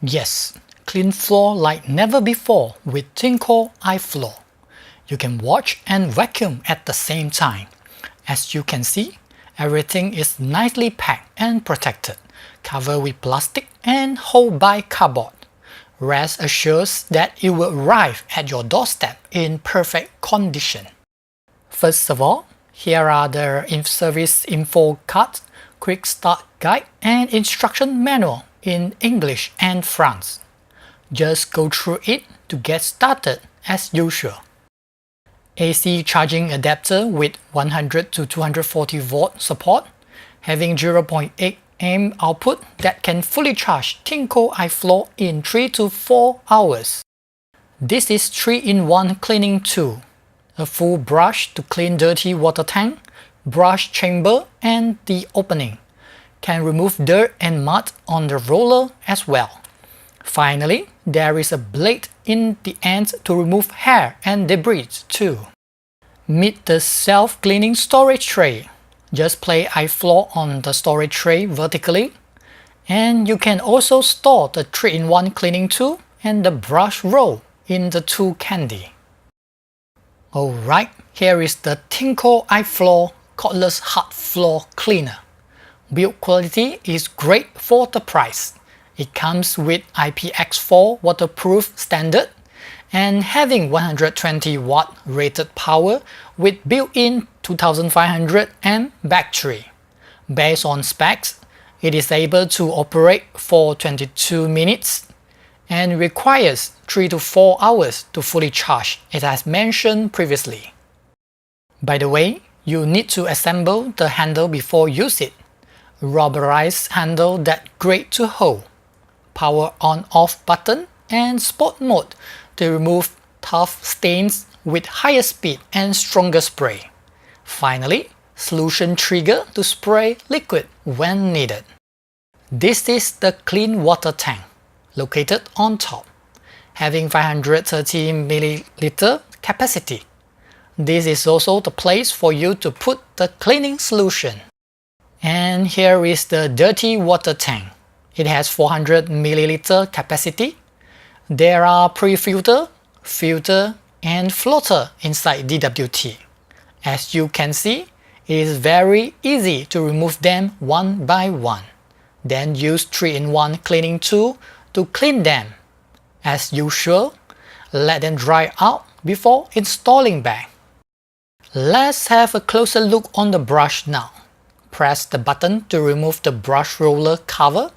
Yes, clean floor like never before with Tineco iFloor. You can wash and vacuum at the same time. As you can see, everything is nicely packed and protected, covered with plastic and held by cardboard. Rest assures that it will arrive at your doorstep in perfect condition. First of all, here are the service info card, quick start guide and instruction manual in English and French. Just go through it to get started as usual. AC charging adapter with 100 to 240 volt support, having 0.8 amp output that can fully charge Tineco iFloor in 3 to 4 hours. This is 3-in-1 cleaning tool, a full brush to clean dirty water tank, brush chamber and the opening. Can remove dirt and mud on the roller as well. Finally, there is a blade in the end to remove hair and debris too. Meet the self-cleaning storage tray. Just place iFloor on the storage tray vertically, and you can also store the 3-in-1 cleaning tool and the brush roll in the tool candy. Alright, here is the Tineco iFloor cordless hard floor cleaner. Build quality is great for the price. It comes with IPX4 waterproof standard and having 120 watt rated power with built-in 2500 amp battery. Based on specs, it is able to operate for 22 minutes and requires 3 to 4 hours to fully charge, as mentioned previously. By the way, you need to assemble the handle before use it. Rubberized handle that great to hold. Power on-off button and sport mode to remove tough stains with higher speed and stronger spray. Finally, solution trigger to spray liquid when needed. This is the clean water tank, located on top, having 530 ml capacity. This is also the place for you to put the cleaning solution. And here is the dirty water tank. It has 400 ml capacity. There are pre-filter, filter, and floater inside DWT. As you can see, it is very easy to remove them one by one. Then use 3-in-1 cleaning tool to clean them. As usual, let them dry out before installing back. Let's have a closer look on the brush now. Press the button to remove the brush roller cover.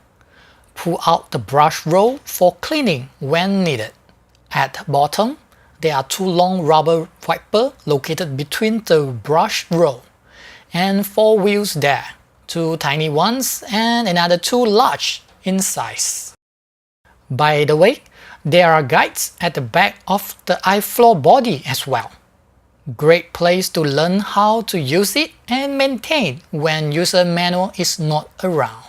Pull out the brush roll for cleaning when needed. At the bottom, there are 2 long rubber wipers located between the brush roll, and 4 wheels there, 2 tiny ones and another 2 large in size. By the way, there are guides at the back of the iFloor body as well. Great place to learn how to use it and maintain when user manual is not around.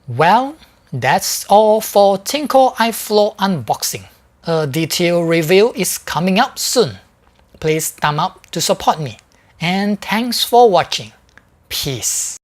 Well, that's all for Tineco iFloor unboxing. A detailed review is coming up soon. Please thumb up to support me, and thanks for watching. Peace.